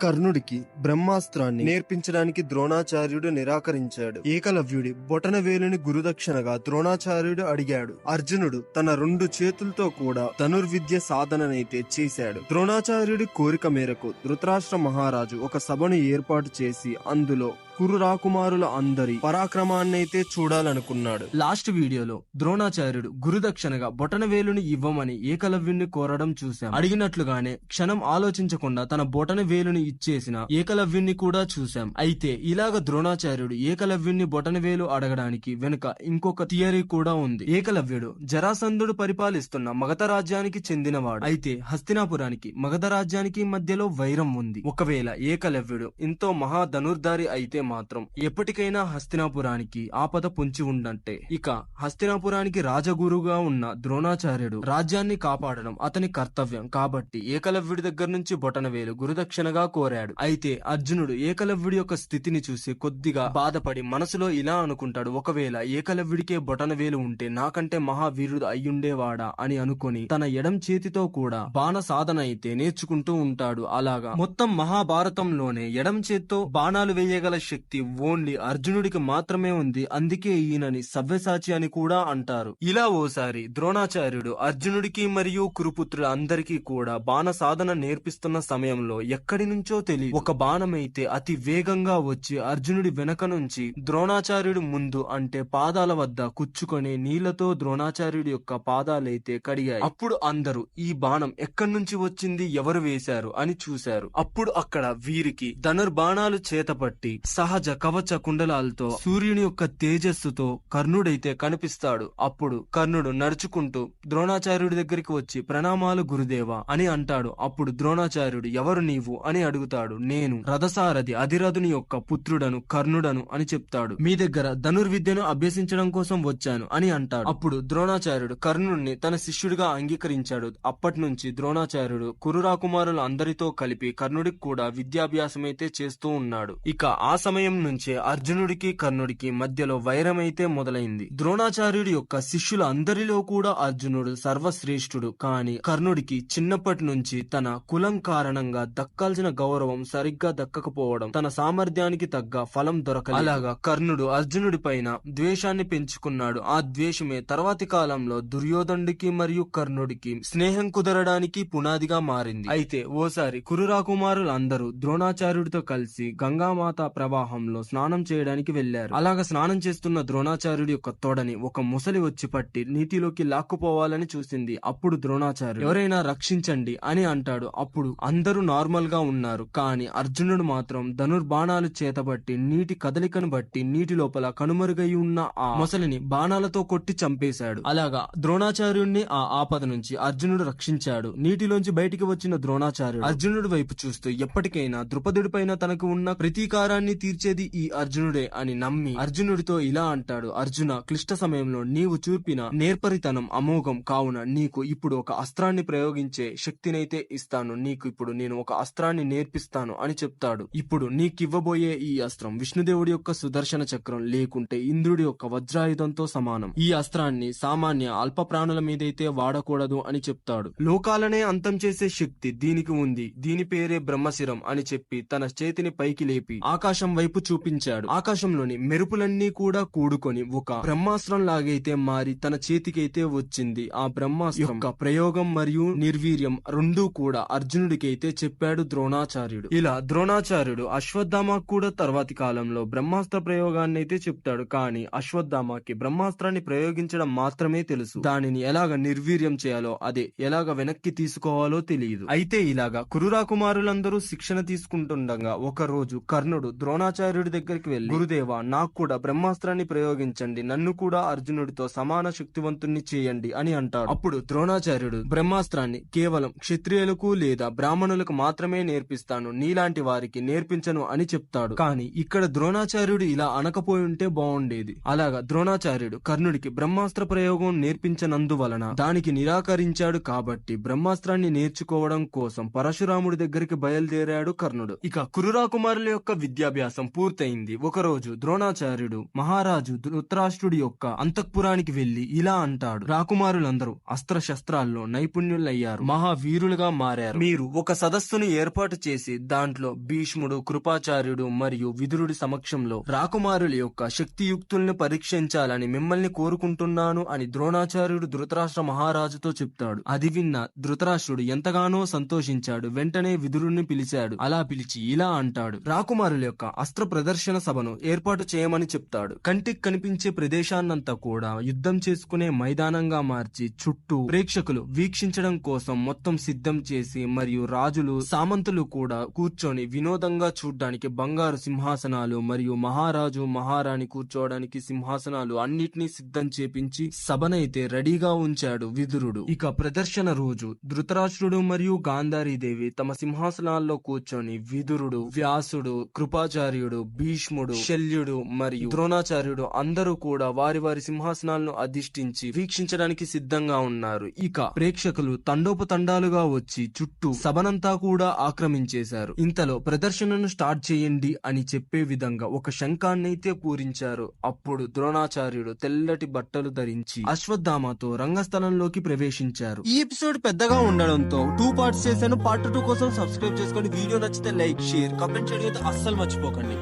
కర్ణుడికి బ్రహ్మాస్త్రాన్ని నేర్పించడానికి ద్రోణాచార్యుడు నిరాకరించాడు. ఏకలవ్యుడి బొటనవేలుని గురుదక్షిణగా ద్రోణాచార్యుడు అడిగాడు. అర్జునుడు తన 2 చేతులతో కూడా ధనుర్విద్య సాధననైతే చేశాడు. ద్రోణాచార్యుడి కోరిక మేరకు ధృతరాష్ట్ర మహారాజు ఒక సభను ఏర్పాటు చేసి అందులో కురు రాకుమారుల అందరి పరాక్రమాన్నైతే చూడాలనుకున్నాడు. లాస్ట్ వీడియోలో ద్రోణాచార్యుడు గురుదక్షిణగా బొటనవేలుని ఇవ్వమని ఏకలవ్యుణ్ణి కోరడం చూశాం. అడిగినట్లుగానే క్షణం ఆలోచించకుండా తన బొటనవేలుని ఇచ్చేసిన ఏకలవ్యుణ్ణి కూడా చూశాం. అయితే ఇలాగ ద్రోణాచార్యుడు ఏకలవ్యుణ్ణి బొటనవేలు అడగడానికి వెనుక ఇంకొక థియరీ కూడా ఉంది. ఏకలవ్యుడు జరాసంధుడు పరిపాలిస్తున్న మగధ రాజ్యానికి చెందినవాడు. అయితే హస్తినాపురానికి మగధ రాజ్యానికి మధ్యలో వైరం ఉంది. ఒకవేళ ఏకలవ్యుడు ఎంతో మహా ధనుర్ధారి అయితే మాత్రం ఎప్పటికైనా హస్తినాపురానికి ఆపద పొంచి ఉండంటే ఇక హస్తినాపురానికి రాజగురుగా ఉన్న ద్రోణాచార్యుడు రాజ్యాన్ని కాపాడడం అతని కర్తవ్యం కాబట్టి ఏకలవ్యుడి దగ్గర నుంచి బొటనవేలు గురుదక్షిణగా కోరాడు. అయితే అర్జునుడు ఏకలవ్యుడి యొక్క స్థితిని చూసి కొద్దిగా బాధపడి మనసులో ఇలా అనుకుంటాడు, ఒకవేళ ఏకలవ్యుడికే బొటనవేలు ఉంటే నాకంటే మహావీరుడు అయ్యుండేవాడా అని అనుకుని తన ఎడం చేతితో కూడా బాణ సాధన అయితే నేర్చుకుంటూ ఉంటాడు. అలాగా మొత్తం మహాభారతంలోనే ఎడం చేత్తో బాణాలు వేయగల శక్తి ఓన్లీ అర్జునుడికి మాత్రమే ఉంది. అందుకే ఈయనని సవ్యసాచి అని కూడా అంటారు. ఇలా ఓసారి ద్రోణాచార్యుడు అర్జునుడికి మరియు కురుపుత్రుల అందరికీ కూడా బాణ సాధన నేర్పిస్తున్న సమయంలో ఎక్కడి నుంచో తెలియదు ఒక బాణమైతే అతి వేగంగా వచ్చి అర్జునుడి వెనక నుంచి ద్రోణాచార్యుడి ముందు అంటే పాదాల వద్ద కుచ్చుకొని నీళ్లతో ద్రోణాచార్యుడి యొక్క పాదాలైతే కడిగాయి. అప్పుడు అందరూ ఈ బాణం ఎక్కడి నుంచి వచ్చింది, ఎవరు వేశారు అని చూశారు. అప్పుడు అక్కడ వీరికి ధనుర్బాణాలు చేతపట్టి సహజ కవచ కుండలాలతో సూర్యుని యొక్క తేజస్సుతో కర్ణుడైతే కనిపిస్తాడు. అప్పుడు కర్ణుడు నడుచుకుంటూ ద్రోణాచార్యుడి దగ్గరికి వచ్చి ప్రణామాలు గురుదేవా అని అంటాడు. అప్పుడు ద్రోణాచార్యుడు ఎవరు నీవు అని అడుగుతాడు. నేను రథసారథి అధిరథుని యొక్క పుత్రుడను కర్ణుడను అని చెప్తాడు. మీ దగ్గర ధనుర్విద్యను అభ్యసించడం కోసం వచ్చాను అని అంటాడు. అప్పుడు ద్రోణాచార్యుడు కర్ణుడిని తన శిష్యుడిగా అంగీకరించాడు. అప్పటి నుంచి ద్రోణాచార్యుడు కురు రాకుమారుల అందరితో కలిపి కర్ణుడికి కూడా విద్యాభ్యాసమైతే చేస్తూ ఉన్నాడు. ఇక ఆ సమయం నుంచే అర్జునుడికి కర్ణుడికి మధ్యలో వైరమైతే మొదలైంది. ద్రోణాచార్యుడి యొక్క శిష్యుల అందరిలో కూడా అర్జునుడు సర్వశ్రేష్ఠుడు. కానీ కర్ణుడికి చిన్నప్పటి నుంచి తన కులం కారణంగా దక్కాల్సిన గౌరవం సరిగ్గా దక్కకపోవడం, తన సామర్థ్యానికి తగ్గ ఫలం దొరకలేదు. అలాగా కర్ణుడు అర్జునుడి పైన ద్వేషాన్ని పెంచుకున్నాడు. ఆ ద్వేషమే తర్వాతి కాలంలో దుర్యోధనుడికి మరియు కర్ణుడికి స్నేహం కుదరడానికి పునాదిగా మారింది. అయితే ఓసారి కురు రాకుమారులందరూ ద్రోణాచార్యుడితో కలిసి గంగామాత ప్రవాహంలో స్నానం చేయడానికి వెళ్లారు. అలాగా స్నానం చేస్తున్న ద్రోణాచార్యుడి యొక్క తొడని ఒక ముసలి వచ్చి పట్టి నీటిలోకి లాక్కుపోవాలని చూసింది. అప్పుడు ద్రోణాచార్యుడు ఎవరైనా రక్షించండి అని అంటాడు. అప్పుడు అందరూ నార్మల్ గా ఉన్నారు. కానీ అర్జునుడు మాత్రం ధనుర్బాణాలు చేతబట్టి నీటి కదలికను బట్టి నీటి లోపల కనుమరుగై ఉన్న ఆ ముసలిని బాణాలతో కొట్టి చంపేశాడు. అలాగా ద్రోణాచార్యుడిని ఆ ఆపద నుంచి అర్జునుడు రక్షించాడు. నీటిలోంచి బయటికి వచ్చిన ద్రోణాచార్యుడు అర్జునుడి వైపు చూస్తూ ఎప్పటికైనా ద్రుపదుడి పైన తనకు ఉన్న ప్రతీకారాన్ని తీర్చేది ఈ అర్జునుడే అని నమ్మి అర్జునుడితో ఇలా అంటాడు, అర్జున, క్లిష్ట సమయంలో నీవు చూపిన నేర్పరితనం అమోఘం. కావున నీకు ఇప్పుడు ఒక అస్త్రాన్ని ప్రయోగించే శక్తినైతే ఇస్తాను. నీకు ఇప్పుడు నేను ఒక అస్త్రాన్ని నేర్పిస్తాను అని చెప్తాడు. ఇప్పుడు నీకివ్వబోయే ఈ అస్త్రం విష్ణుదేవుడి యొక్క సుదర్శన చక్రం లేకుంటే ఇంద్రుడి యొక్క వజ్రాయుధంతో సమానం. ఈ అస్త్రాన్ని సామాన్య అల్ప ప్రాణుల మీదైతే వాడకూడదు అని చెప్తాడు. లోకాలనే అంతం చేసే శక్తి దీనికి ఉంది. దీని పేరే బ్రహ్మశిరం అని చెప్పి తన చేతిని పైకి లేపి ఆకాశం వైపు చూపించాడు. ఆకాశంలోని మెరుపులన్నీ కూడా కూడుకొని ఒక బ్రహ్మాస్త్రం లాగైతే మారి తన చేతికైతే వచ్చింది. ఆ బ్రహ్మాస్త్రం యొక్క ప్రయోగం మరియు నిర్వీర్యం రెండూ కూడా అర్జునుడికైతే చెప్పాడు ద్రోణాచార్యుడు. ఇలా ద్రోణాచార్యుడు అశ్వత్థామకు కూడా తర్వాతి కాలంలో బ్రహ్మాస్త్ర ప్రయోగాన్ని అయితే చెప్తాడు. కానీ అశ్వత్థామకి బ్రహ్మాస్త్రాన్ని ప్రయోగించడం మాత్రమే తెలుసు. దానిని ఎలాగ నిర్వీర్యం చేయాలో, అదే ఎలాగ వెనక్కి తీసుకోవాలో తెలియదు. అయితే ఇలాగా కురు రాకుమారులందరూ శిక్షణ తీసుకుంటుండగా ఒక రోజు కర్ణుడు ద్రోణాచార్యుడి దగ్గరికి వెళ్లి, గురుదేవా, నాకు కూడా బ్రహ్మాస్త్రాన్ని ప్రయోగించండి, నన్ను కూడా అర్జునుడితో సమాన శక్తివంతుణ్ణి చేయండి అని అంటాడు. అప్పుడు ద్రోణాచార్యుడు బ్రహ్మాస్త్రాన్ని కేవలం క్షత్రియులకు లేదా బ్రాహ్మణులకు మాత్రమే నేర్పిస్తాను, నీలాంటి వారికి నేర్పించను అని చెప్తాడు. కానీ ఇక్కడ ద్రోణాచార్యుడు ఇలా అనకపోయి ఉంటే బాగుండేది. అలాగా ద్రోణాచార్యుడు కర్ణుడికి బ్రహ్మాస్త్ర ప్రయోగం నేర్పించనందువలన దానికి నిరాకరించాడు. కాబట్టి బ్రహ్మాస్త్రాన్ని నేర్చుకోవడం కోసం పరశురాముడి దగ్గరికి బయలుదేరాడు కర్ణుడు. ఇక కురు రాకుమారుల యొక్క విద్యాభ్యాసం ఉపన్యాసం పూర్తయింది. ఒకరోజు ద్రోణాచార్యుడు మహారాజు ధృతరాష్ట్రుడి యొక్క అంతఃపురానికి వెళ్లి ఇలా అంటాడు: రాకుమారులందరూ అస్త్ర శస్త్రాల్లో నైపుణ్యులయ్యారు, మహావీరులుగా మారారు. మీరు ఒక సదస్సును ఏర్పాటు చేసి దాంట్లో భీష్ముడు, కృపాచార్యుడు మరియు విదురుడి సమక్షంలో రాకుమారుల యొక్క శక్తియుక్తుల్ని పరీక్షించాలని మిమ్మల్ని కోరుకుంటున్నాను అని ద్రోణాచార్యుడు ధృతరాష్ట్ర మహారాజుతో చెప్తాడు. అది విన్న ధృతరాష్ట్రుడు ఎంతగానో సంతోషించాడు. వెంటనే విదురుణ్ణి పిలిచాడు. అలా పిలిచి ఇలా అంటాడు: రాకుమారుల యొక్క అస్త్ర ప్రదర్శన సభను ఏర్పాటు చేయమని చెప్తాడు. కంటికి కనిపించే ప్రదేశాన్నంతా కూడా యుద్ధం చేసుకునే మైదానంగా మార్చి చుట్టూ ప్రేక్షకులు వీక్షించడం కోసం మొత్తం సిద్ధం చేసి మరియు రాజులు, సామంతులు కూడా కూర్చొని వినోదంగా చూడ్డానికి బంగారు సింహాసనాలు మరియు మహారాజు, మహారాణి కూర్చోవడానికి సింహాసనాలు అన్నిటినీ సిద్ధం చేపించి సభనైతే రెడీగా ఉంచాడు విదురుడు. ఇక ప్రదర్శన రోజు ధృతరాష్ట్రుడు మరియు గాంధారీదేవి తమ సింహాసనాల్లో కూర్చొని విదురుడు, వ్యాసుడు, కృపాచార్యుడు, భీష్ముడు, శల్యుడు మరియు ద్రోణాచార్యుడు అందరూ కూడా వారి వారి సింహాసనాలను అధిష్ఠించి వీక్షించడానికి సిద్ధంగా ఉన్నారు. ఇక ప్రేక్షకులు తండోపతండాలుగా వచ్చి చుట్టూ సభనంతా కూడా ఆక్రమించేశారు. ఇంతలో ప్రదర్శనను స్టార్ట్ చేయండి అని చెప్పే విధంగా ఒక శంఖాన్నైతే పూరించారు. అప్పుడు ద్రోణాచార్యుడు తెల్లటి బట్టలు ధరించి అశ్వత్థామతో రంగస్థలంలోకి ప్రవేశించారు. ఈ ఎపిసోడ్ పెద్దగా ఉండడంతో 2 పార్ట్స్ చేశాను. పార్ట్ 2 కోసం సబ్స్క్రైబ్ చేసుకోండి. వీడియో నచ్చితే లైక్, షేర్, కామెంట్ చేయడం అయితే అస్సలు మర్చిపోకండి.